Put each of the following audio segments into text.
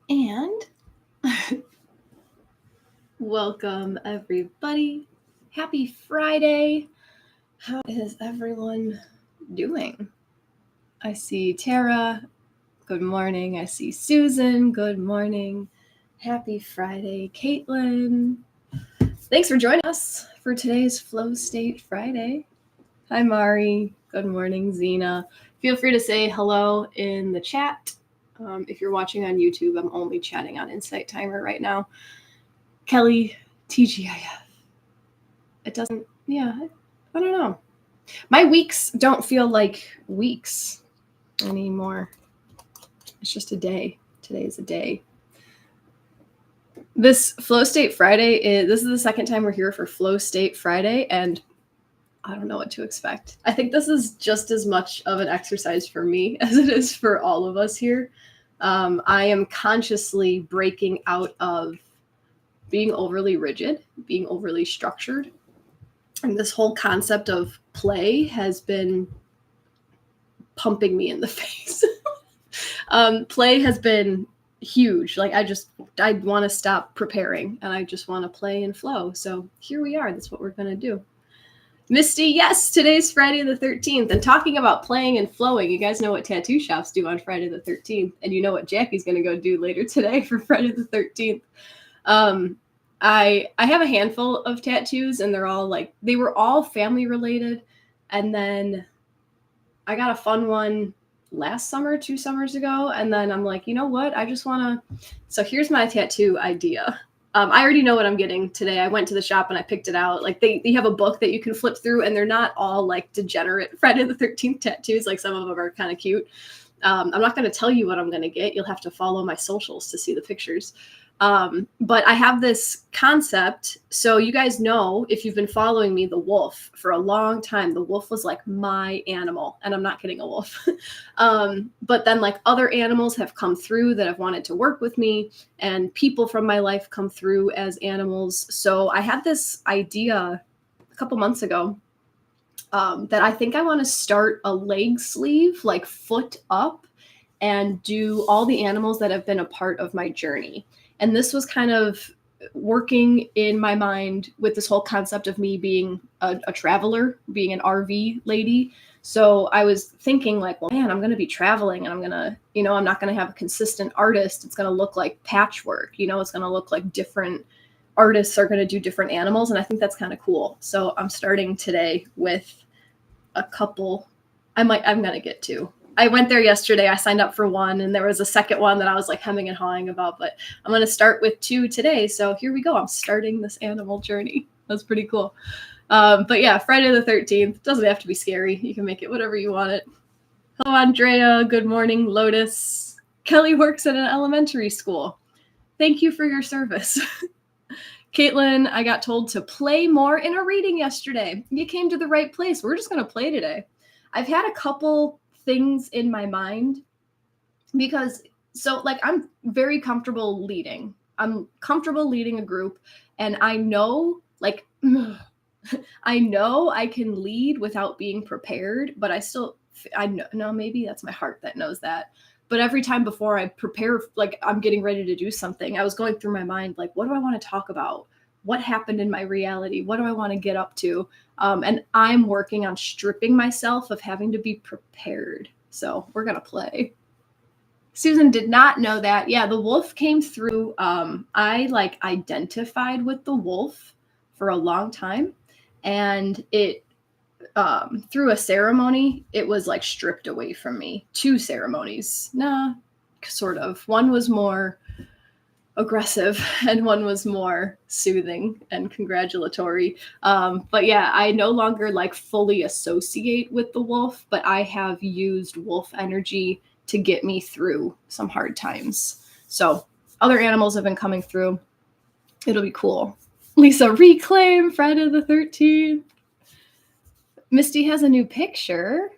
And welcome everybody. Happy Friday. How is everyone doing? I see Tara. Good morning. I see Susan. Good morning. Happy Friday, Caitlin. Thanks for joining us for today's Flow State Friday. Hi, Mari. Good morning, Zena. Feel free to say hello in the chat. If you're watching on YouTube, I'm only chatting on Insight Timer right now. Kelly, TGIF. It doesn't, I don't know. My weeks don't feel like weeks anymore. It's just a day. Today is a day. This Flow State Friday, this is the second time we're here for Flow State Friday, and I don't know what to expect. I think this is just as much of an exercise for me as it is for all of us here. I am consciously breaking out of being overly rigid, being overly structured. And this whole concept of play has been pumping me in the face. Play has been huge. Like I want to stop preparing and I just want to play and flow. So here we are. That's what we're going to do. Misty, yes, today's Friday the 13th. And talking about playing and flowing, you guys know what tattoo shops do on Friday the 13th. And you know what Jackie's going to go do later today for Friday the 13th. I have a handful of tattoos and they were all family related. And then I got a fun one last summer, 2 summers ago. And then I'm like, you know what? So here's my tattoo idea. I already know what I'm getting today. I went to the shop and I picked it out. Like they have a book that you can flip through and they're not all like degenerate Friday the 13th tattoos. Like some of them are kind of cute. I'm not going to tell you what I'm going to get. You'll have to follow my socials to see the pictures. But I have this concept. So you guys know, if you've been following me, the wolf for a long time, the wolf was like my animal, and I'm not getting a wolf. But then like other animals have come through that have wanted to work with me, and people from my life come through as animals. So I had this idea a couple months ago, that I think I want to start a leg sleeve, like foot up, and do all the animals that have been a part of my journey. And this was kind of working in my mind with this whole concept of me being a traveler, being an RV lady. So I was thinking like, well, man, I'm going to be traveling and I'm going to, I'm not going to have a consistent artist. It's going to look like patchwork, it's going to look like different artists are going to do different animals. And I think that's kind of cool. So I'm starting today with a couple. I'm going to get 2. I went there yesterday. I signed up for 1 and there was a second one that I was like hemming and hawing about, but I'm going to start with 2 today. So here we go. I'm starting this animal journey. That's pretty cool. But yeah, Friday the 13th doesn't have to be scary. You can make it whatever you want it. Hello, Andrea. Good morning, Lotus. Kelly works at an elementary school. Thank you for your service. Caitlin, I got told to play more in a reading yesterday. You came to the right place. We're just going to play today. I've had a couple things in my mind because I'm very comfortable leading. I'm comfortable leading a group, and I know I can lead without being prepared, but I know maybe that's my heart that knows that. But every time before I prepare, like I'm getting ready to do something, I was going through my mind, like, what do I want to talk about? What happened in my reality? What do I want to get up to? And I'm working on stripping myself of having to be prepared. So we're going to play. Susan did not know that. Yeah, the wolf came through. I identified with the wolf for a long time. And it, through a ceremony, it was like stripped away from me. 2 ceremonies. Nah, sort of. One was more aggressive and one was more soothing and congratulatory. But yeah, I no longer fully associate with the wolf, but I have used wolf energy to get me through some hard times. So other animals have been coming through. It'll be cool. Lisa, reclaim Friday the 13th. Misty has a new picture.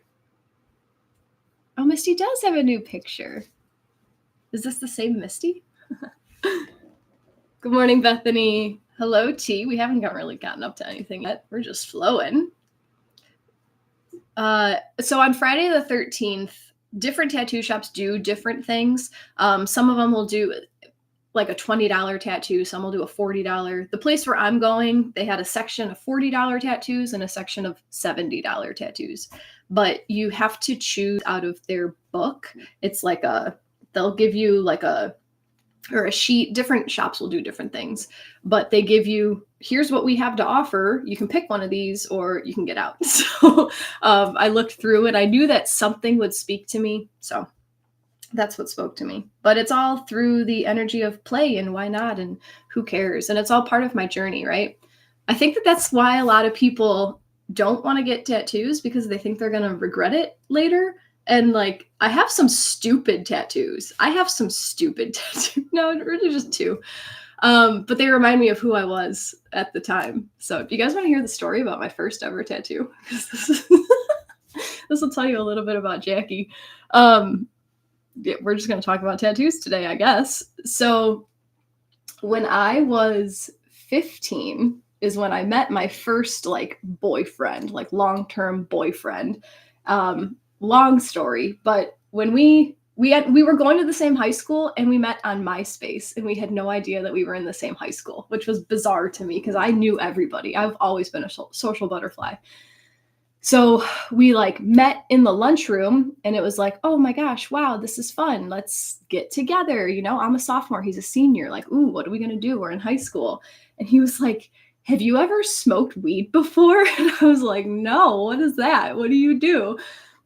Oh, Misty does have a new picture. Is this the same Misty? Good morning, Bethany. Hello, T. We haven't really gotten up to anything yet. We're just flowing. So on Friday the 13th, different tattoo shops do different things. Some of them will do, like a $20 tattoo. Some will do a $40. The place where I'm going, they had a section of $40 tattoos and a section of $70 tattoos. But you have to choose out of their book. It's like they'll give you like a sheet. Different shops will do different things, but they give you, here's what we have to offer. You can pick one of these or you can get out. So I looked through it. I knew that something would speak to me. So that's what spoke to me. But it's all through the energy of play and why not and who cares. And it's all part of my journey, right? I think that that's why a lot of people don't want to get tattoos, because they think they're going to regret it later. And like, I have some stupid tattoos. No, really just two. But they remind me of who I was at the time. So do you guys want to hear the story about my first ever tattoo? This will tell you a little bit about Jackie. Yeah, we're just going to talk about tattoos today, I guess. So when I was 15 is when I met my first like boyfriend, like long-term boyfriend. Long story, but when we were going to the same high school and we met on MySpace, and we had no idea that we were in the same high school, which was bizarre to me because I knew everybody. I've always been a social butterfly. So we like met in the lunchroom and it was like, oh my gosh, wow, this is fun. Let's get together. You know, I'm a sophomore, he's a senior. Like, ooh, what are we going to do? We're in high school. And he was like, have you ever smoked weed before? And I was like, no, what is that? What do you do?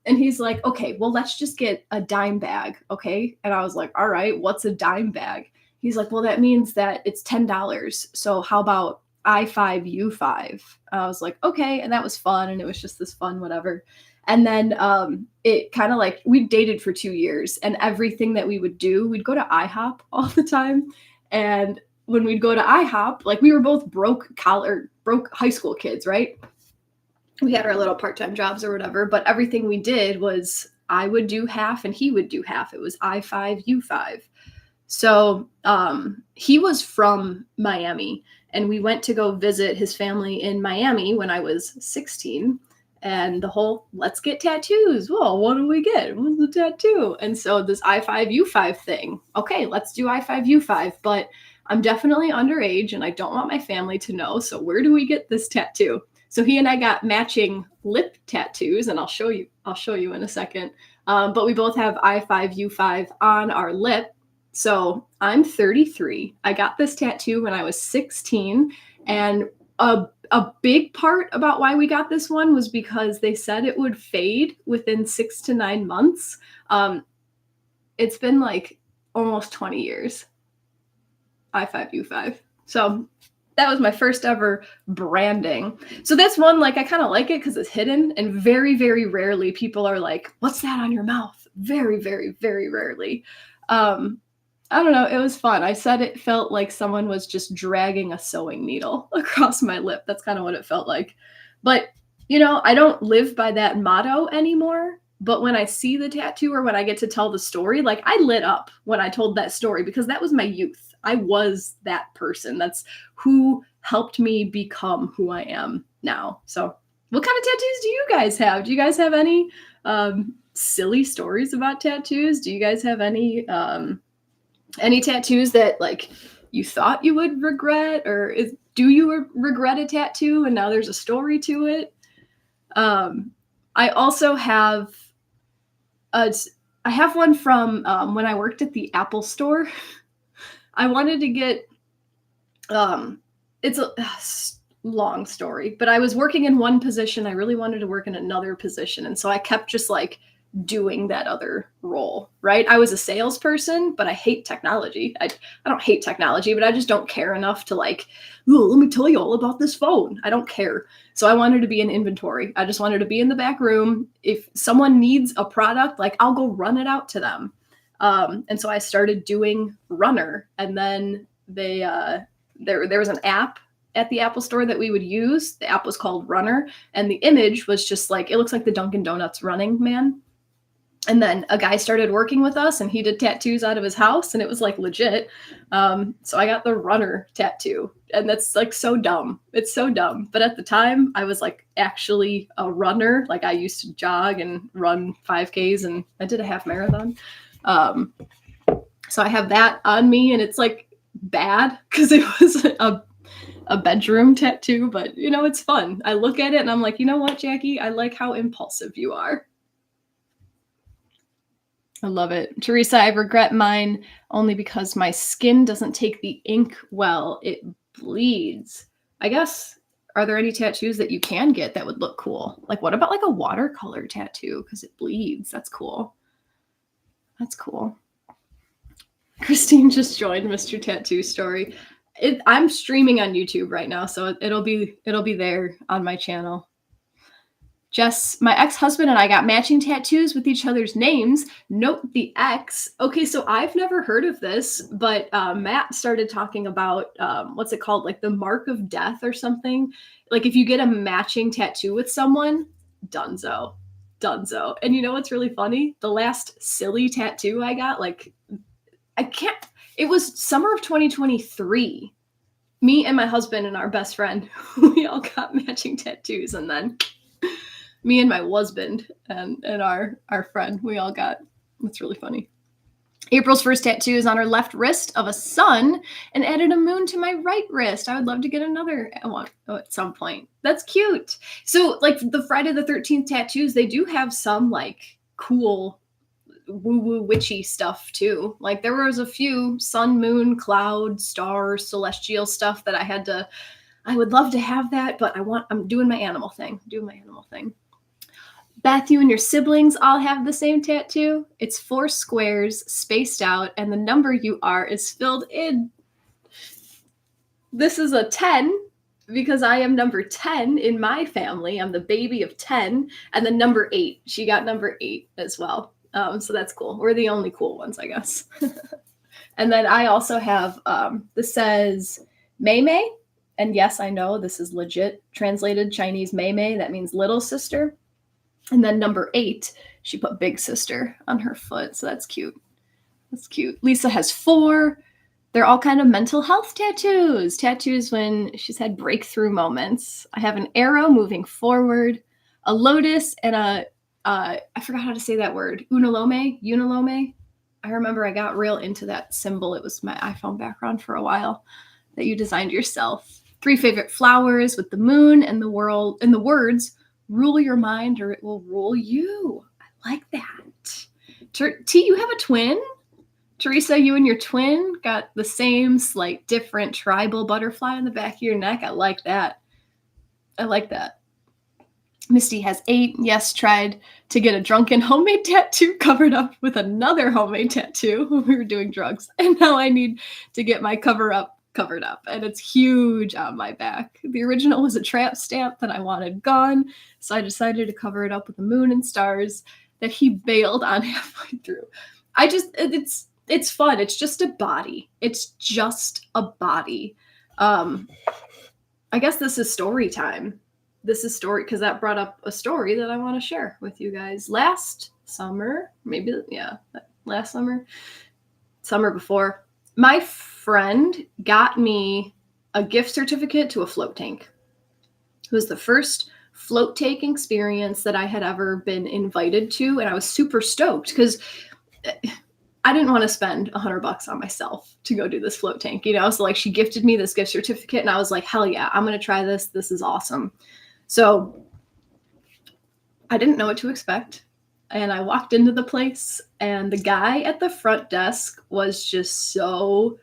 And he's like, okay, well, let's just get a dime bag. Okay. And I was like, all right, what's a dime bag? He's like, well, that means that it's $10. So how about I5, U5? I was like, okay. And that was fun. And it was just this fun, whatever. And then it kind of like, we dated for 2 years, and everything that we would do, we'd go to IHOP all the time. And when we'd go to IHOP, like we were both broke high school kids, right? We had our little part-time jobs or whatever, but everything we did was I would do half and he would do half. It was I5, U5. So he was from Miami, and we went to go visit his family in Miami when I was 16. And the whole, let's get tattoos. Well, what do we get? What's the tattoo? And so this I5, U5 thing. Okay, let's do I5, U5. But I'm definitely underage and I don't want my family to know. So where do we get this tattoo? So he and I got matching lip tattoos, and I'll show you in a second. But we both have I5, U5 on our lip. So I'm 33. I got this tattoo when I was 16. And a big part about why we got this one was because they said it would fade within 6 to 9 months. It's been like almost 20 years. I5, U5. So that was my first ever branding. So that's one, like, I kind of like it because it's hidden, and very, very rarely people are like, what's that on your mouth? Very, very, very rarely. I don't know. It was fun. I said it felt like someone was just dragging a sewing needle across my lip. That's kind of what it felt like. But, you know, I don't live by that motto anymore. But when I see the tattoo or when I get to tell the story, like, I lit up when I told that story because that was my youth. I was that person. That's who helped me become who I am now. So what kind of tattoos do you guys have? Do you guys have any silly stories about tattoos? Do you guys have any tattoos that like you thought you would regret, or do you regret a tattoo and now there's a story to it? I also have I have one from when I worked at the Apple store. I wanted to get, it's a long story, but I was working in one position. I really wanted to work in another position. And so I kept just like doing that other role, right? I was a salesperson, but I hate technology. I don't hate technology, but I just don't care enough to like, oh, let me tell you all about this phone. I don't care. So I wanted to be in inventory. I just wanted to be in the back room. If someone needs a product, like I'll go run it out to them. And so I started doing Runner, and then there was an app at the Apple store that we would use. The app was called Runner, and the image was just like, it looks like the Dunkin' Donuts running man. And then a guy started working with us, and he did tattoos out of his house, and it was like legit. So I got the Runner tattoo, and that's like so dumb. It's so dumb. But at the time I was like actually a runner. Like I used to jog and run 5Ks, and I did a half marathon. So I have that on me, and it's like, bad because it was a bedroom tattoo, but you know, it's fun. I look at it and I'm like, you know what, Jackie? I like how impulsive you are. I love it. Teresa, I regret mine only because my skin doesn't take the ink well. It bleeds. I guess, are there any tattoos that you can get that would look cool? Like, what about like a watercolor tattoo? Because it bleeds. That's cool. That's cool. Christine just joined Mr. Tattoo Story. I'm streaming on YouTube right now, so it'll be there on my channel. Jess, my ex-husband and I got matching tattoos with each other's names. Note the X. Okay, so I've never heard of this, but Matt started talking about what's it called? Like the mark of death or something. Like if you get a matching tattoo with someone, dunzo. Dunzo. And you know what's really funny? The last silly tattoo I got, like, it was summer of 2023. Me and my husband and our best friend, we all got matching tattoos, and then me and my husband and our friend, we all got, that's really funny. April's first tattoo is on her left wrist of a sun and added a moon to my right wrist. I would love to get another one at some point. That's cute. So like the Friday the 13th tattoos, they do have some like cool woo-woo witchy stuff too. Like there was a few sun, moon, cloud, star, celestial stuff that I would love to have that, but I'm doing my animal thing. Beth, you and your siblings all have the same tattoo. It's 4 squares spaced out, and the number you are is filled in. This is a 10 because I am number 10 in my family. I'm the baby of 10, and then number 8. She got number 8 as well. So that's cool. We're the only cool ones, I guess. And then I also have, this says Mei Mei. And yes, I know this is legit translated Chinese Mei Mei. That means little sister. And then number 8, she put big sister on her foot. So that's cute. That's cute. Lisa has 4. They're all kind of mental health tattoos. Tattoos when she's had breakthrough moments. I have an arrow moving forward, a lotus, and I forgot how to say that word. Unalome. I remember I got real into that symbol. It was my iPhone background for a while that you designed yourself. 3 favorite flowers with the moon and the world and the words, rule your mind or it will rule you. I like that. T, you have a twin? Teresa, you and your twin got the same slight different tribal butterfly on the back of your neck. I like that. Misty has 8. Yes, tried to get a drunken homemade tattoo covered up with another homemade tattoo when we were doing drugs. And now I need to get my covered up. And it's huge on my back. The original was a tramp stamp that I wanted gone. So I decided to cover it up with the moon and stars that he bailed on halfway through. It's fun. It's just a body. I guess this is story time. Because that brought up a story that I want to share with you guys. Last summer, summer before, my friend got me a gift certificate to a float tank. It was the first float tank experience that I had ever been invited to, and I was super stoked because I didn't want to spend $100 on myself to go do this float tank, So like she gifted me this gift certificate, and I was like, hell yeah, I'm gonna try this. This is awesome. So I didn't know what to expect. And I walked into the place, and the guy at the front desk was just so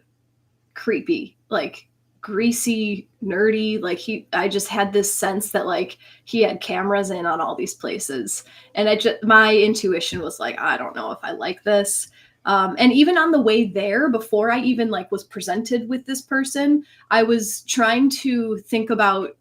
creepy, like greasy, nerdy. Like I just had this sense that like he had cameras in on all these places. And my intuition was like, I don't know if I like this. And even on the way there, before I even like was presented with this person, I was trying to think about,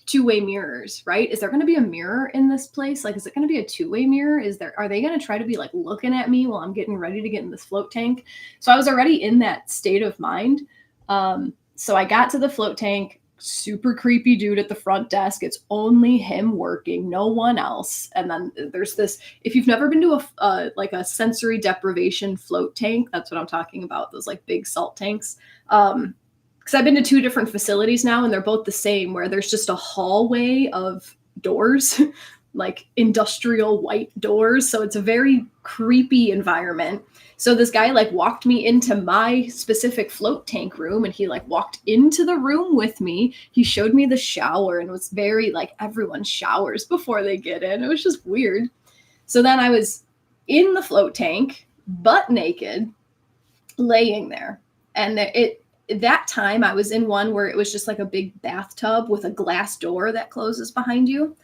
two-way mirrors, right? Is there going to be a mirror in this place? Like, is it going to be a two-way mirror? Are they going to try to be like looking at me while I'm getting ready to get in this float tank? So I was already in that state of mind. So I got to the float tank, super creepy dude at the front desk. It's only him working, no one else. And then there's this, if you've never been to a sensory deprivation float tank, that's what I'm talking about. Those like big salt tanks. Because I've been to 2 different facilities now, and they're both the same, where there's just a hallway of doors like industrial white doors. So it's a very creepy environment. So this guy like walked me into my specific float tank room, and he like walked into the room with me. He showed me the shower, and it was very like everyone showers before they get in. It was just weird. So then I was in the float tank, butt naked, laying there. And that time I was in one where it was just like a big bathtub with a glass door that closes behind you.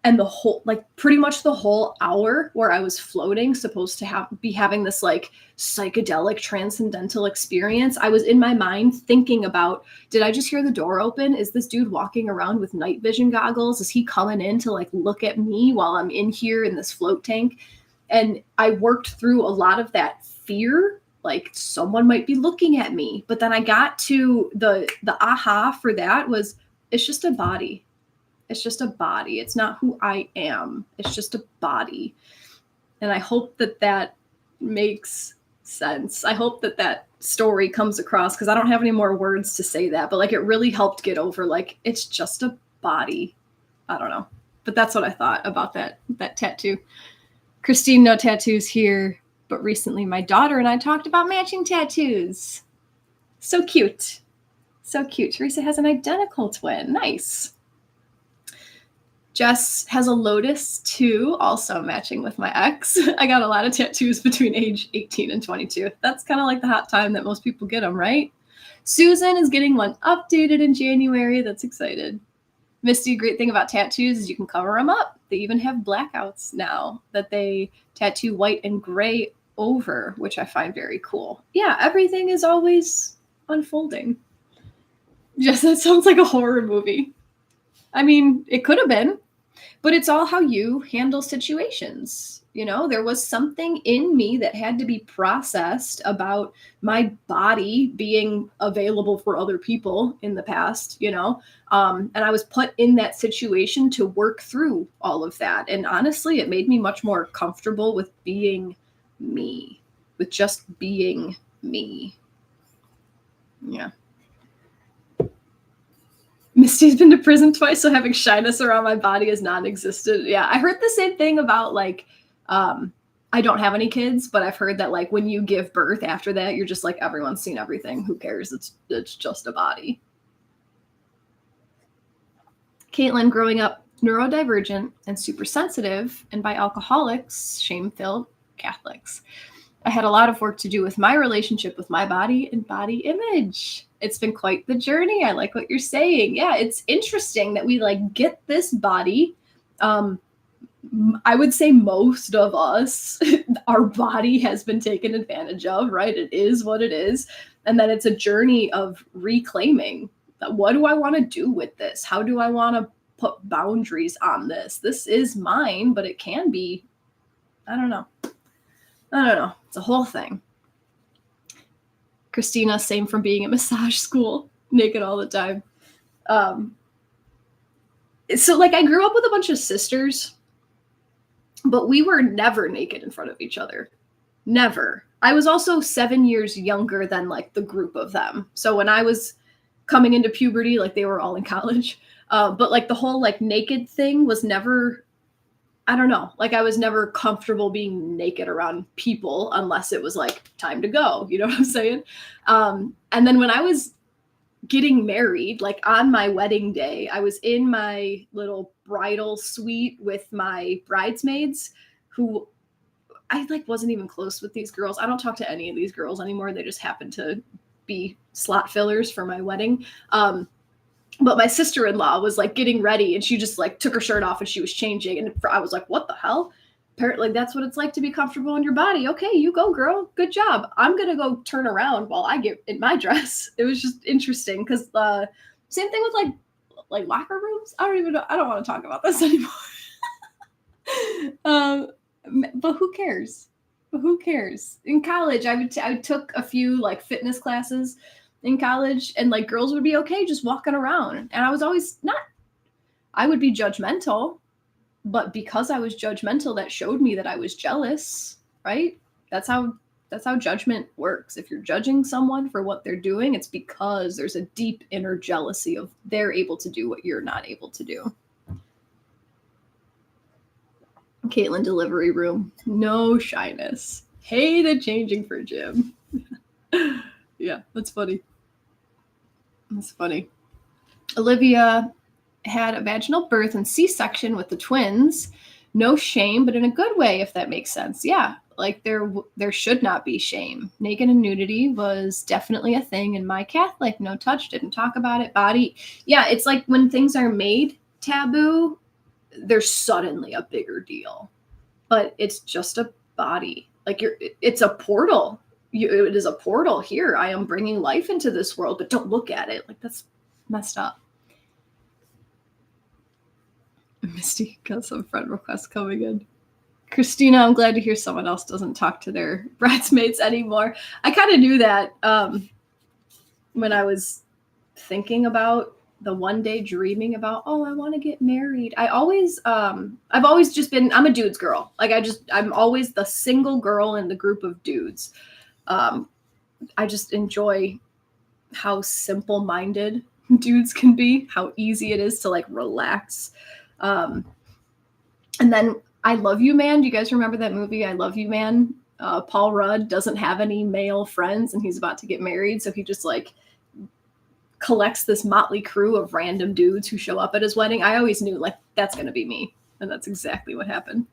And the whole, like pretty much the whole hour where I was floating, supposed to be having this like psychedelic transcendental experience, I was in my mind thinking about, did I just hear the door open? Is this dude walking around with night vision goggles? Is he coming in to like look at me while I'm in here in this float tank? And I worked through a lot of that fear, like someone might be looking at me. But then I got to the aha for that was, it's just a body. It's just a body. It's not who I am. It's just a body. And I hope that makes sense. I hope that story comes across, because I don't have any more words to say that, but like it really helped get over like, it's just a body. I don't know. But that's what I thought about that tattoo. Christine, no tattoos here, but recently my daughter and I talked about matching tattoos. So cute. So cute. Teresa has an identical twin. Nice. Jess has a lotus too, also matching with my ex. I got a lot of tattoos between age 18 and 22. That's kind of like the hot time that most people get them, right? Susan is getting one updated in January. That's excited. Misty, great thing about tattoos is you can cover them up. They even have blackouts now that they tattoo white and gray over, which I find very cool. Yeah, everything is always unfolding. Jess, that sounds like a horror movie. I mean, it could have been, but it's all how you handle situations. You know, there was something in me that had to be processed about my body being available for other people in the past, you know, and I was put in that situation to work through all of that. And honestly, it made me much more comfortable with being me, with just being me. Yeah. Misty's been to prison twice, so having shyness around my body is non-existent. Yeah, I heard the same thing about like, I don't have any kids, but I've heard that like when you give birth after that, you're just like, everyone's seen everything. Who cares? It's just a body. Caitlin, growing up neurodivergent and super sensitive, and by alcoholics, shame-filled Catholics, I had a lot of work to do with my relationship with my body and body image. It's been quite the journey. I like what you're saying. Yeah, it's interesting that we like get this body. I would say most of us, our body has been taken advantage of, right? It is what it is. And then it's a journey of reclaiming that. What do I want to do with this? How do I want to put boundaries on this? This is mine, but it can be, I don't know. It's a whole thing. Christina, same from being at massage school, naked all the time. So like I grew up with a bunch of sisters, but we were never naked in front of each other. Never. I was also 7 years younger than like the group of them. So when I was coming into puberty, like they were all in college. But like the whole like naked thing was never, I don't know, like I was never comfortable being naked around people unless it was like time to go. You know what I'm saying? And then when I was getting married, like on my wedding day, I was in my little bridal suite with my bridesmaids who I like wasn't even close with these girls. I don't talk to any of these girls anymore. They just happened to be slot fillers for my wedding. But my sister-in-law was like getting ready and she just like took her shirt off and she was changing. And I was like, what the hell? Apparently that's what it's like to be comfortable in your body. Okay, you go, girl. Good job. I'm going to go turn around while I get in my dress. It was just interesting because same thing with like locker rooms. I don't even know. I don't want to talk about this anymore. But who cares? Who cares? In college, I took a few like fitness classes in college, and like girls would be okay just walking around. And I was always I would be judgmental, but because I was judgmental, that showed me that I was jealous, right? That's how judgment works. If you're judging someone for what they're doing, it's because there's a deep inner jealousy of they're able to do what you're not able to do. Caitlin, delivery room. No shyness. Hated changing for Jim. Yeah, that's funny. That's funny. Olivia had a vaginal birth and C-section with the twins. No shame, but in a good way, if that makes sense. Yeah, like there should not be shame. Naked and nudity was definitely a thing in my Catholic. No touch, didn't talk about it. Body. Yeah, it's like when things are made taboo, there's suddenly a bigger deal. But it's just a body. Like it's a portal. It is a portal here. I am bringing life into this world, but don't look at it. Like that's messed up. Misty got some friend requests coming in. Christina, I'm glad to hear someone else doesn't talk to their bridesmaids anymore. I kind of knew that when I was thinking about the one day dreaming about, oh, I want to get married. I've always just been, I'm a dudes girl. Like I'm always the single girl in the group of dudes. I just enjoy how simple-minded dudes can be, how easy it is to like relax. And then I Love You Man. Do you guys remember that movie, I Love You Man? Paul Rudd doesn't have any male friends and he's about to get married. So he just like collects this motley crew of random dudes who show up at his wedding. I always knew like that's going to be me. And that's exactly what happened.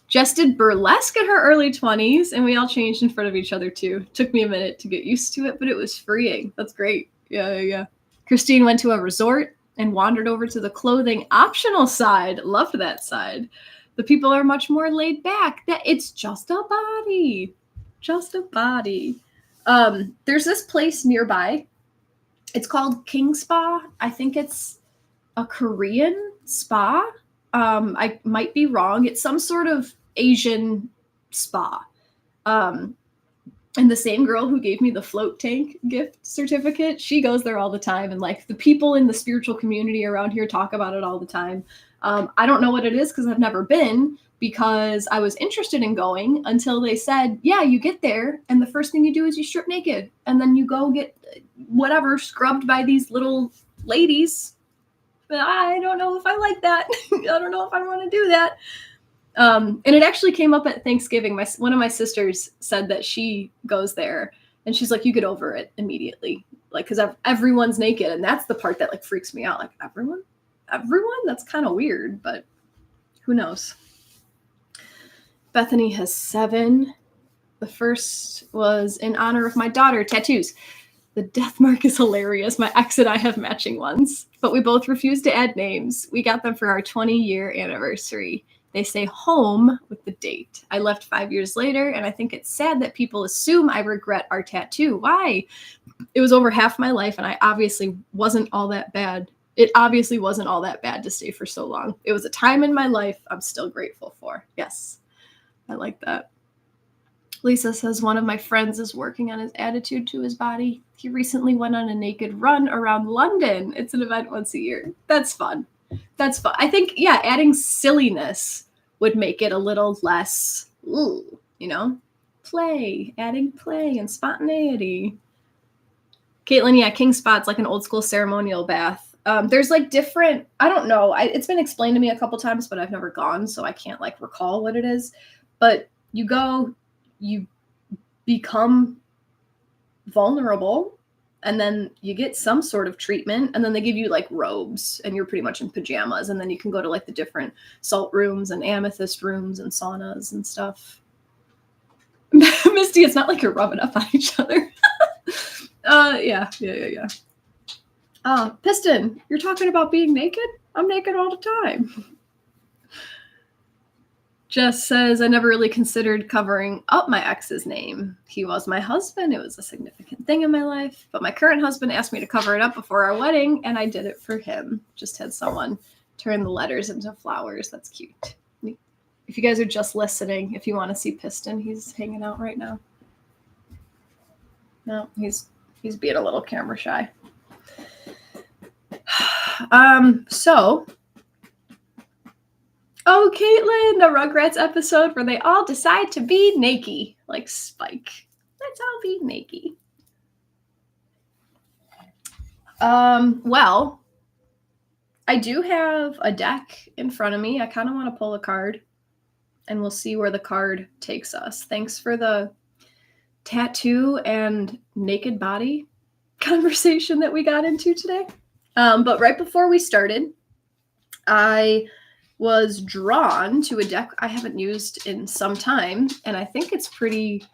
Jess did burlesque in her early 20s and we all changed in front of each other too. Took me a minute to get used to it, but it was freeing. That's great. Yeah. Christine went to a resort and wandered over to the clothing optional side. Loved that side. The people are much more laid back. That it's just a body. Just a body. There's this place nearby. It's called King Spa. I think it's a Korean spa. I might be wrong. It's some sort of Asian spa. And the same girl who gave me the float tank gift certificate, she goes there all the time. And like the people in the spiritual community around here talk about it all the time. I don't know what it is because I've never been, because I was interested in going until they said, yeah, you get there and the first thing you do is you strip naked and then you go get whatever scrubbed by these little ladies. But I don't know if I like that. I don't know if I want to do that. And it actually came up at Thanksgiving. One of my sisters said that she goes there and she's like, you get over it immediately. Like, cause everyone's naked. And that's the part that like freaks me out. Like everyone, that's kind of weird, but who knows? Bethany has 7. The first was in honor of my daughter, tattoos. The death mark is hilarious. My ex and I have matching ones, but we both refused to add names. We got them for our 20-year anniversary. They say home with the date. I left 5 years later, and I think it's sad that people assume I regret our tattoo. Why? It was over half my life, and I obviously wasn't all that bad. It obviously wasn't all that bad to stay for so long. It was a time in my life I'm still grateful for. Yes, I like that. Lisa says one of my friends is working on his attitude to his body. He recently went on a naked run around London. It's an event once a year. That's fun. That's fun. I think, yeah, adding silliness would make it a little less, adding play and spontaneity. Caitlin, yeah, King Spot's like an old school ceremonial bath. There's like different, I don't know. It's been explained to me a couple times, but I've never gone, so I can't like recall what it is. But you go, you become vulnerable, and then you get some sort of treatment, and then they give you like robes and you're pretty much in pajamas, and then you can go to like the different salt rooms and amethyst rooms and saunas and stuff. Misty, it's not like you're rubbing up on each other. Yeah. Piston, you're talking about being naked? I'm naked all the time. Jess says, I never really considered covering up my ex's name. He was my husband. It was a significant thing in my life. But my current husband asked me to cover it up before our wedding, and I did it for him. Just had someone turn the letters into flowers. That's cute. If you guys are just listening, if you want to see Piston, he's hanging out right now. No, he's being a little camera shy. Oh, Caitlin, the Rugrats episode where they all decide to be naked, like Spike. Let's all be naked. Well, I do have a deck in front of me. I kind of want to pull a card. and we'll see where the card takes us. Thanks for the tattoo and naked body conversation that we got into today. But right before we started, I was drawn to a deck I haven't used in some time, and I think it's pretty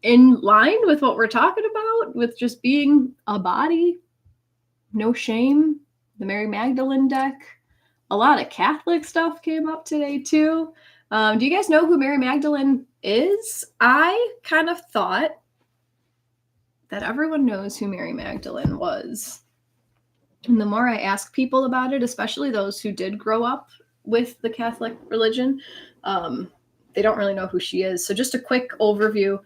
in line with what we're talking about, with just being a body, no shame, the Mary Magdalene deck. A lot of Catholic stuff came up today too. Do you guys know who Mary Magdalene is? I kind of thought that everyone knows who Mary Magdalene was. And the more I ask people about it, especially those who did grow up with the Catholic religion, they don't really know who she is. So just a quick overview.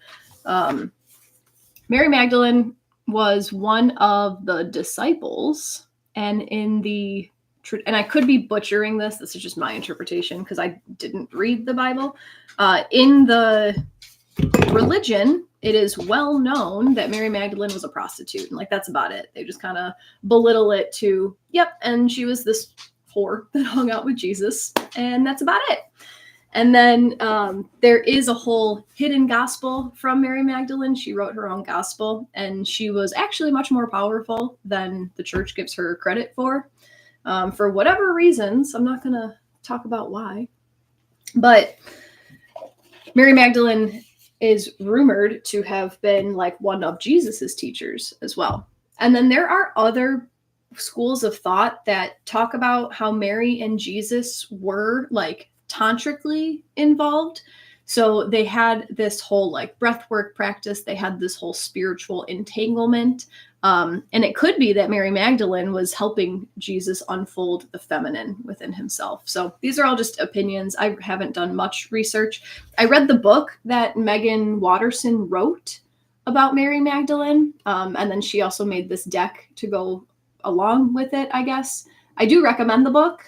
Mary Magdalene was one of the disciples, and and I could be butchering this. This is just my interpretation because I didn't read the Bible. In the religion, it is well known that Mary Magdalene was a prostitute, and that's about it. They just kind of belittle it to, yep, and she was this whore that hung out with Jesus, and that's about it. And then there is a whole hidden gospel from Mary Magdalene. She wrote her own gospel, and she was actually much more powerful than the church gives her credit for whatever reasons. I'm not going to talk about why. But Mary Magdalene is rumored to have been one of Jesus's teachers as well. And then there are other schools of thought that talk about how Mary and Jesus were tantrically involved. So they had this whole breathwork practice. They had this whole spiritual entanglement. And it could be that Mary Magdalene was helping Jesus unfold the feminine within himself. So these are all just opinions. I haven't done much research. I read the book that Megan Watterson wrote about Mary Magdalene. And then she also made this deck to go along with it, I guess. I do recommend the book.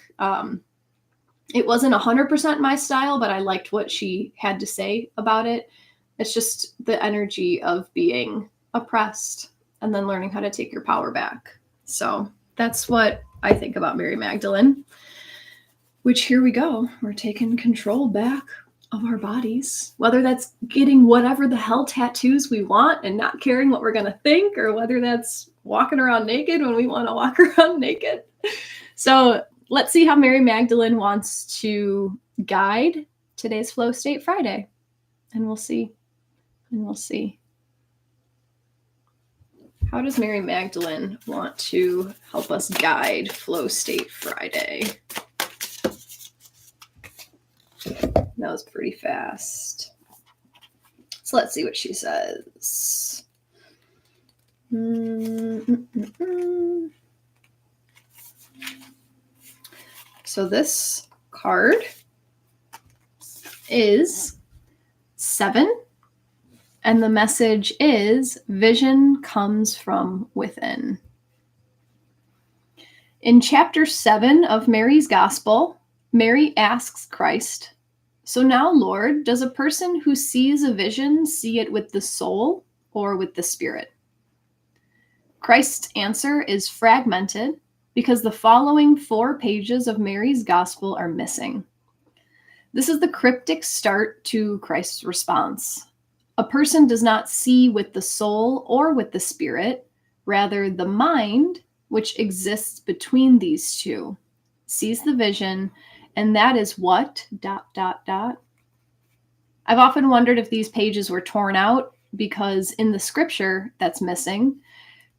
It wasn't 100% my style, but I liked what she had to say about it. It's just the energy of being oppressed and then learning how to take your power back. So that's what I think about Mary Magdalene, which here we go. We're taking control back of our bodies, whether that's getting whatever the hell tattoos we want and not caring what we're going to think, or whether that's walking around naked when we want to walk around naked. So let's see how Mary Magdalene wants to guide today's Flow State Friday. And we'll see. How does Mary Magdalene want to help us guide Flow State Friday? That was pretty fast. So let's see what she says. So this card is 7, and the message is vision comes from within. In chapter 7 of Mary's Gospel, Mary asks Christ, "So now, Lord, does a person who sees a vision see it with the soul or with the spirit?" Christ's answer is fragmented because the following 4 pages of Mary's Gospel are missing. This is the cryptic start to Christ's response. A person does not see with the soul or with the spirit, rather the mind, which exists between these two, sees the vision, and that is what... I've often wondered if these pages were torn out because in the scripture that's missing,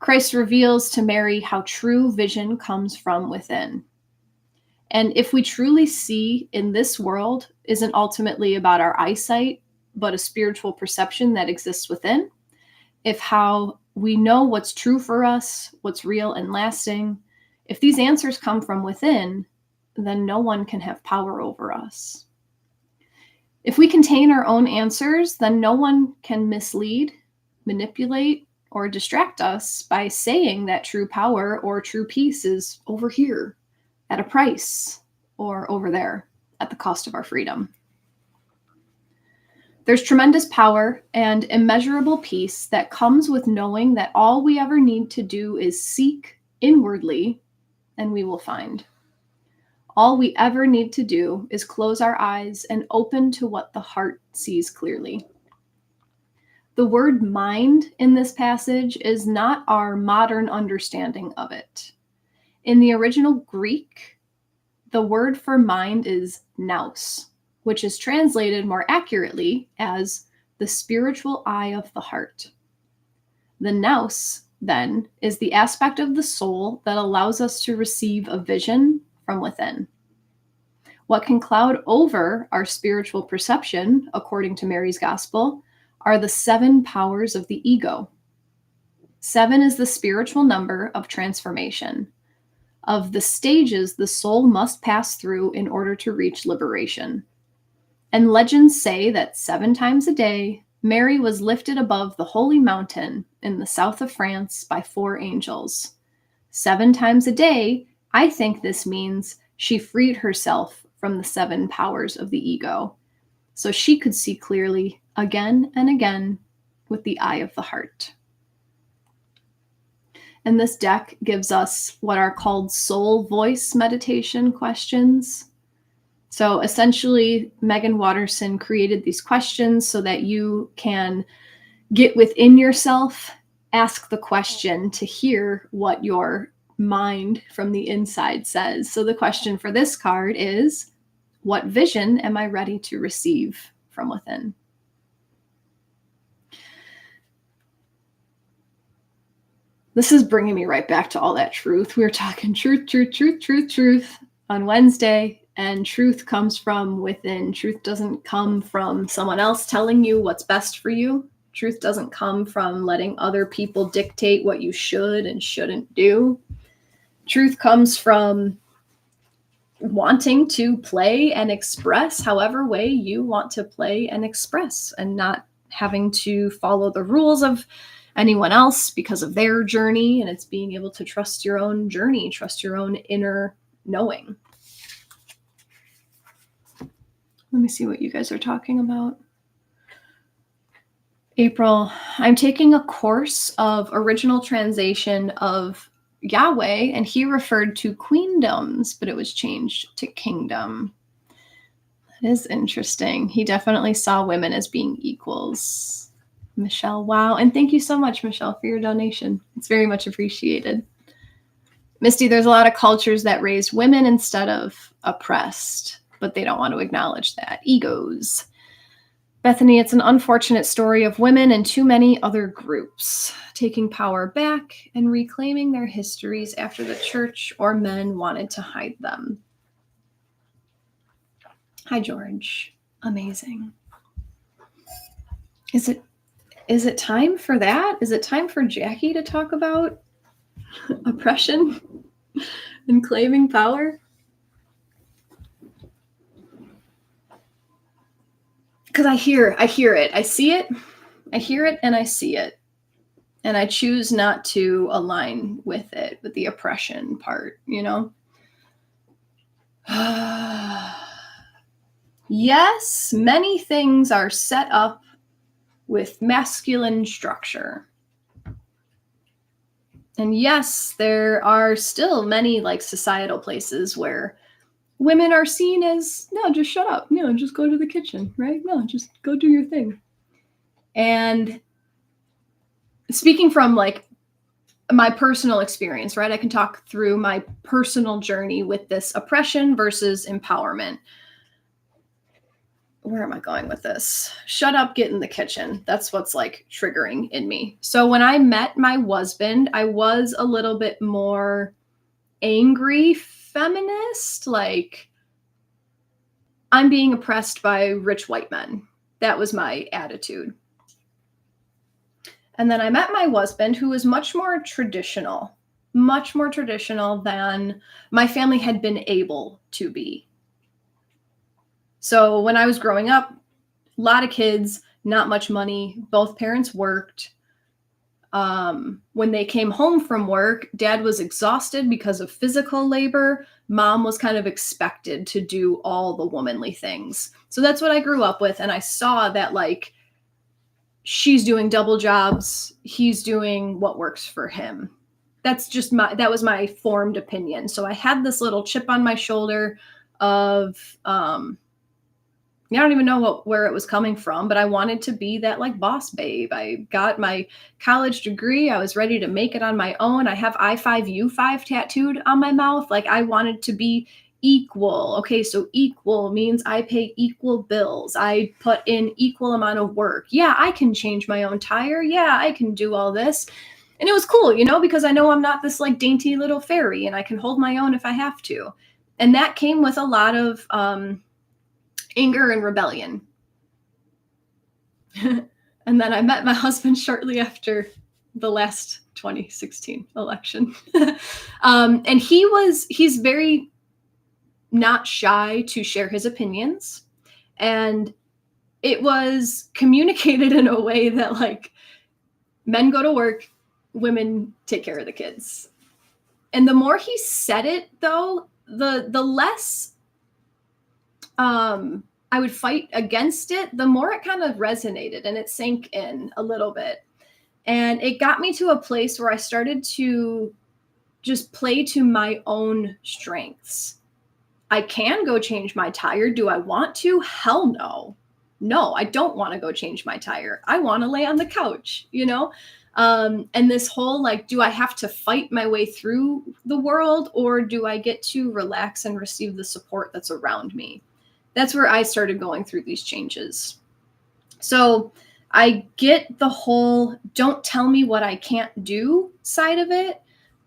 Christ reveals to Mary how true vision comes from within. And if we truly see in this world isn't ultimately about our eyesight, but a spiritual perception that exists within, if how we know what's true for us, what's real and lasting, if these answers come from within, then no one can have power over us. If we contain our own answers, then no one can mislead, manipulate, or distract us by saying that true power or true peace is over here at a price, or over there at the cost of our freedom. There's tremendous power and immeasurable peace that comes with knowing that all we ever need to do is seek inwardly, and we will find. All we ever need to do is close our eyes and open to what the heart sees clearly. The word mind in this passage is not our modern understanding of it. In the original Greek, the word for mind is nous, which is translated more accurately as the spiritual eye of the heart. The nous, then, is the aspect of the soul that allows us to receive a vision from within. What can cloud over our spiritual perception, according to Mary's Gospel, are the 7 powers of the ego. 7 is the spiritual number of transformation, of the stages the soul must pass through in order to reach liberation. And legends say that 7 times a day, Mary was lifted above the holy mountain in the south of France by 4 angels. 7 times a day, I think this means she freed herself from the 7 powers of the ego, so she could see clearly again and again with the eye of the heart. And this deck gives us what are called soul voice meditation questions. So essentially, Megan Watterson created these questions so that you can get within yourself, ask the question to hear what your mind from the inside says. So the question for this card is, what vision am I ready to receive from within? This is bringing me right back to all that truth. We were talking truth on Wednesday, and truth comes from within. Truth doesn't come from someone else telling you what's best for you. Truth doesn't come from letting other people dictate what you should and shouldn't do. Truth comes from wanting to play and express however way you want to play and express, and not having to follow the rules of anyone else because of their journey. And it's being able to trust your own journey, trust your own inner knowing. Let me see what you guys are talking about. April, I'm taking a course of original translation of Yahweh, and he referred to queendoms, but it was changed to kingdom. That is interesting. He definitely saw women as being equals. Michelle, wow. And thank you so much, Michelle, for your donation. It's very much appreciated. Misty, there's a lot of cultures that raised women instead of oppressed, but they don't want to acknowledge that. Egos. Bethany, it's an unfortunate story of women and too many other groups taking power back and reclaiming their histories after the church or men wanted to hide them. Hi, George. Amazing. Is it time for that? Is it time for Jackie to talk about oppression and claiming power? Because I hear it. I see it. I hear it and I see it. And I choose not to align with it, with the oppression part, you know? Yes, many things are set up with masculine structure. And yes, there are still many like societal places where women are seen as, no, just shut up. You know, just go to the kitchen, right? No, just go do your thing. And speaking from like my personal experience, right? I can talk through my personal journey with this oppression versus empowerment. Where am I going with this? Shut up, get in the kitchen. That's what's like triggering in me. So when I met my husband, I was a little bit more angry feminist. Like, I'm being oppressed by rich white men. That was my attitude. And then I met my husband, who was much more traditional than my family had been able to be. So when I was growing up, a lot of kids, not much money, both parents worked. When they came home from work, dad was exhausted because of physical labor. Mom was kind of expected to do all the womanly things. So that's what I grew up with. And I saw that like, she's doing double jobs. He's doing what works for him. that was my formed opinion. So I had this little chip on my shoulder of, I don't even know where it was coming from, but I wanted to be that like boss babe. I got my college degree. I was ready to make it on my own. I have I5U5 tattooed on my mouth. Like I wanted to be equal. Okay, so equal means I pay equal bills. I put in equal amount of work. Yeah, I can change my own tire. Yeah, I can do all this. And it was cool, because I know I'm not this like dainty little fairy and I can hold my own if I have to. And that came with a lot of anger and rebellion. And then I met my husband shortly after the last 2016 election. And he's very not shy to share his opinions. And it was communicated in a way that like men go to work, women take care of the kids. And the more he said it though, the less I would fight against it, the more it kind of resonated and it sank in a little bit. And it got me to a place where I started to just play to my own strengths. I can go change my tire. Do I want to? Hell no. No, I don't want to go change my tire. I want to lay on the couch, And this whole like, do I have to fight my way through the world or do I get to relax and receive the support that's around me? That's where I started going through these changes. So I get the whole don't tell me what I can't do side of it,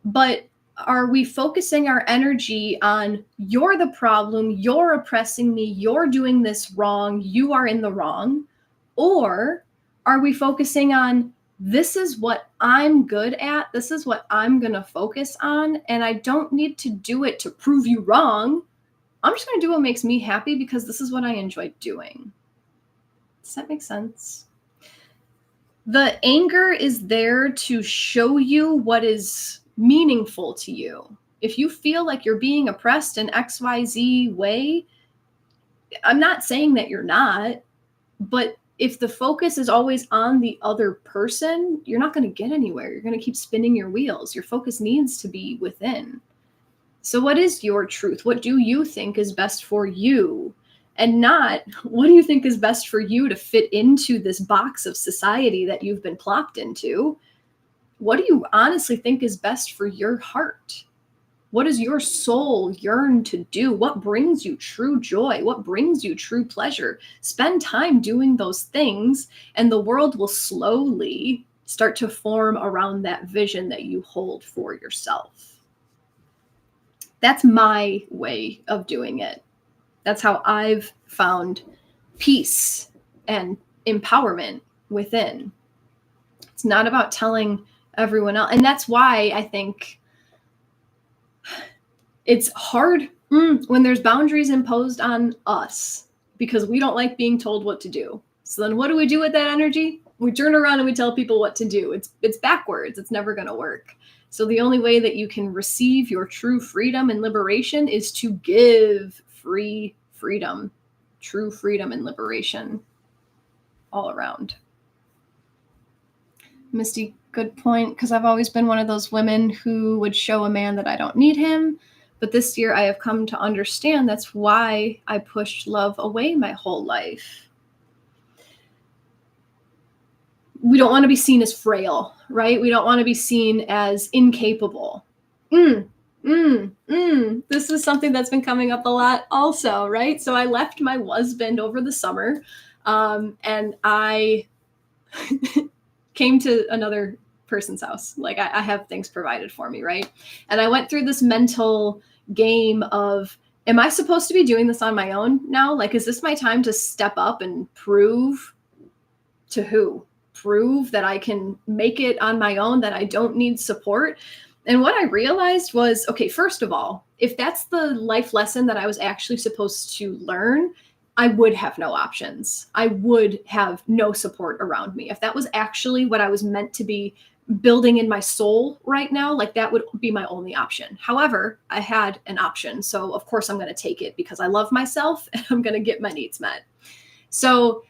but are we focusing our energy on you're the problem, you're oppressing me, you're doing this wrong, you are in the wrong? Or are we focusing on this is what I'm good at, this is what I'm going to focus on, and I don't need to do it to prove you wrong. I'm just going to do what makes me happy because this is what I enjoy doing. Does that make sense? The anger is there to show you what is meaningful to you. If you feel like you're being oppressed in XYZ way, I'm not saying that you're not, but if the focus is always on the other person, you're not going to get anywhere. You're going to keep spinning your wheels. Your focus needs to be within. So what is your truth? What do you think is best for you? And not what do you think is best for you to fit into this box of society that you've been plopped into? What do you honestly think is best for your heart? What does your soul yearn to do? What brings you true joy? What brings you true pleasure? Spend time doing those things, and the world will slowly start to form around that vision that you hold for yourself. That's my way of doing it. That's how I've found peace and empowerment within. It's not about telling everyone else. And that's why I think it's hard when there's boundaries imposed on us because we don't like being told what to do. So then what do we do with that energy? We turn around and we tell people what to do. It's backwards. It's never going to work. So the only way that you can receive your true freedom and liberation is to give free freedom, true freedom and liberation all around. Misty, good point, because I've always been one of those women who would show a man that I don't need him. But this year I have come to understand that's why I pushed love away my whole life. We don't want to be seen as frail, right? We don't want to be seen as incapable. This is something that's been coming up a lot also, right? So I left my husband over the summer and I came to another person's house. Like I have things provided for me, right? And I went through this mental game of, am I supposed to be doing this on my own now? Like, is this my time to step up and prove to who? Prove that I can make it on my own, that I don't need support. And what I realized was, okay, first of all, if that's the life lesson that I was actually supposed to learn, I would have no options. I would have no support around me. If that was actually what I was meant to be building in my soul right now, like that would be my only option. However, I had an option. So of course I'm going to take it because I love myself and I'm going to get my needs met. So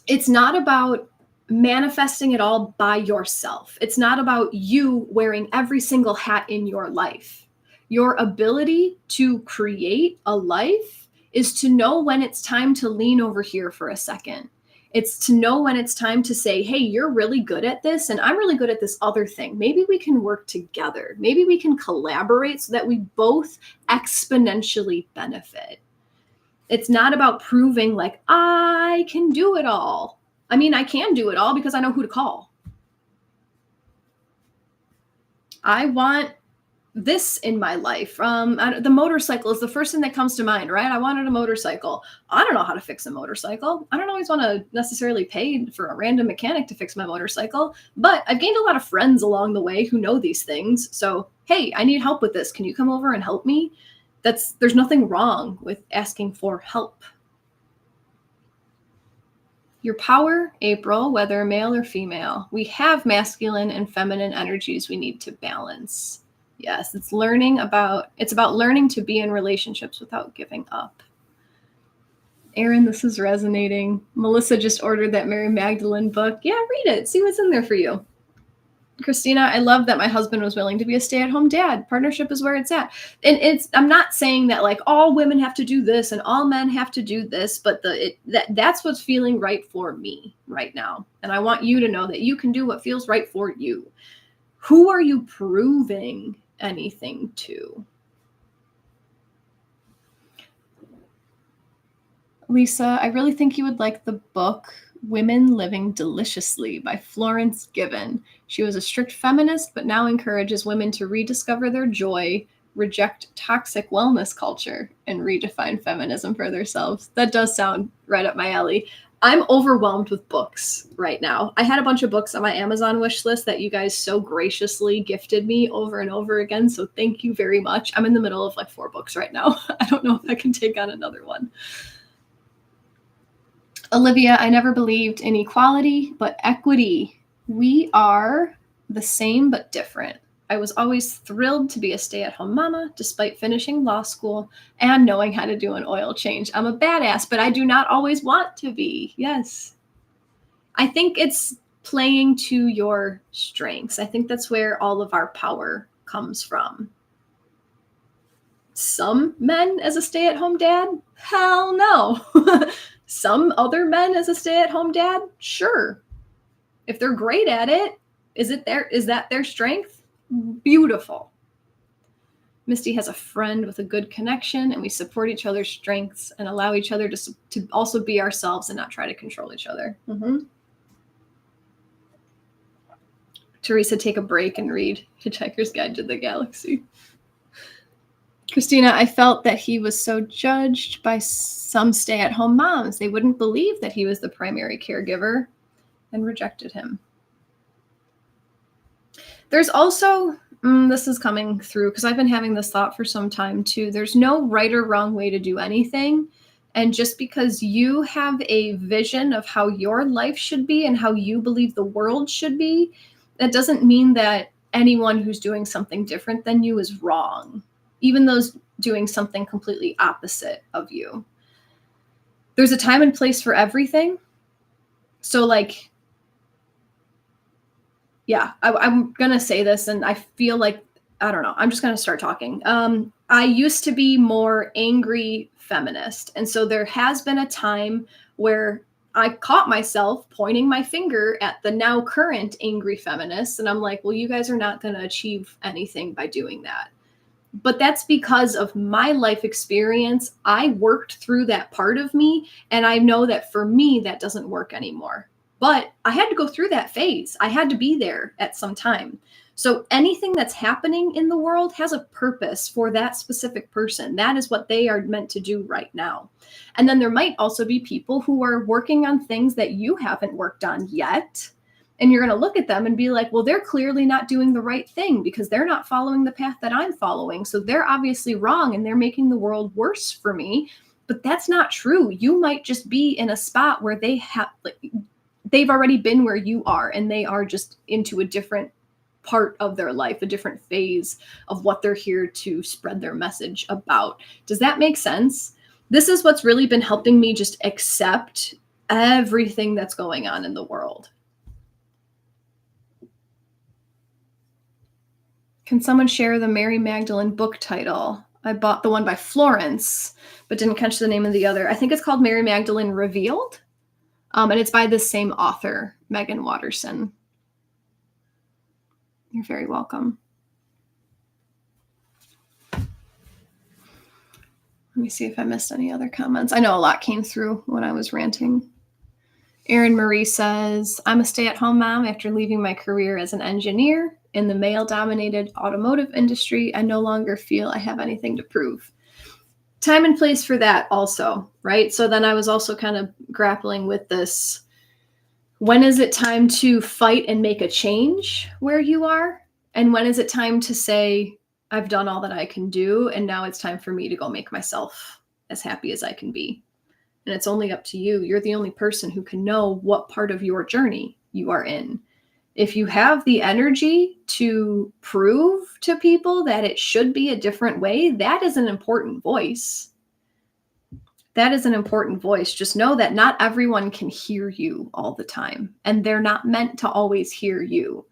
it's not about manifesting it all by yourself. It's not about you wearing every single hat in your life. Your ability to create a life is to know when it's time to lean over here for a second. It's to know when it's time to say, hey, you're really good at this, and I'm really good at this other thing. Maybe we can work together. Maybe we can collaborate so that we both exponentially benefit. It's not about proving like, I can do it all. I mean, I can do it all because I know who to call. I want this in my life. The motorcycle is the first thing that comes to mind, right? I wanted a motorcycle. I don't know how to fix a motorcycle. I don't always want to necessarily pay for a random mechanic to fix my motorcycle, but I've gained a lot of friends along the way who know these things. So, hey, I need help with this. Can you come over and help me? There's nothing wrong with asking for help. Your power, April, whether male or female, we have masculine and feminine energies we need to balance. Yes, it's about learning to be in relationships without giving up. Aaron, this is resonating. Melissa just ordered that Mary Magdalene book. Yeah, read it. See what's in there for you. Christina, I love that my husband was willing to be a stay-at-home dad. Partnership is where it's at. And I'm not saying that like all women have to do this and all men have to do this, but that's what's feeling right for me right now. And I want you to know that you can do what feels right for you. Who are you proving anything to? Lisa, I really think you would like the book Women Living Deliciously by Florence Given. She was a strict feminist, but now encourages women to rediscover their joy, reject toxic wellness culture, and redefine feminism for themselves. That does sound right up my alley. I'm overwhelmed with books right now. I had a bunch of books on my Amazon wish list that you guys so graciously gifted me over and over again. So thank you very much. I'm in the middle of like 4 books right now. I don't know if I can take on another one. Olivia, I never believed in equality, but equity. We are the same but different. I was always thrilled to be a stay-at-home mama, despite finishing law school and knowing how to do an oil change. I'm a badass, but I do not always want to be. Yes. I think it's playing to your strengths. I think that's where all of our power comes from. Some men as a stay-at-home dad? Hell no. Some other men as a stay-at-home dad? Sure. If they're great at it, is that their strength? Beautiful. Misty has a friend with a good connection, and we support each other's strengths and allow each other to also be ourselves and not try to control each other. Mm-hmm. Teresa, take a break and read Hitchhiker's Guide to the Galaxy. Christina, I felt that he was so judged by some stay-at-home moms. They wouldn't believe that he was the primary caregiver and rejected him. There's also, this is coming through because I've been having this thought for some time too. There's no right or wrong way to do anything. And just because you have a vision of how your life should be and how you believe the world should be, that doesn't mean that anyone who's doing something different than you is wrong, even those doing something completely opposite of you. There's a time and place for everything. So like, yeah, I'm going to say this and I feel like, I don't know, I'm just going to start talking. I used to be more angry feminist. And so there has been a time where I caught myself pointing my finger at the now current angry feminists. And I'm like, well, you guys are not going to achieve anything by doing that. But that's because of my life experience. I worked through that part of me. And I know that for me, that doesn't work anymore. But I had to go through that phase. I had to be there at some time. So anything that's happening in the world has a purpose for that specific person. That is what they are meant to do right now. And then there might also be people who are working on things that you haven't worked on yet. And you're going to look at them and be like, well, they're clearly not doing the right thing because they're not following the path that I'm following. So they're obviously wrong and they're making the world worse for me. But that's not true. You might just be in a spot where they've already been where you are and they are just into a different part of their life, a different phase of what they're here to spread their message about. Does that make sense? This is what's really been helping me just accept everything that's going on in the world. Can someone share the Mary Magdalene book title? I bought the one by Florence, but didn't catch the name of the other. I think it's called Mary Magdalene Revealed. And it's by the same author, Megan Watterson. You're very welcome. Let me see if I missed any other comments. I know a lot came through when I was ranting. Erin Marie says, I'm a stay-at-home mom after leaving my career as an engineer in the male-dominated automotive industry. I no longer feel I have anything to prove. Time and place for that also, right? So then I was also kind of grappling with this. When is it time to fight and make a change where you are? And when is it time to say, I've done all that I can do, and now it's time for me to go make myself as happy as I can be? And it's only up to you. You're the only person who can know what part of your journey you are in. If you have the energy to prove to people that it should be a different way, that is an important voice. That is an important voice. Just know that not everyone can hear you all the time, and they're not meant to always hear you,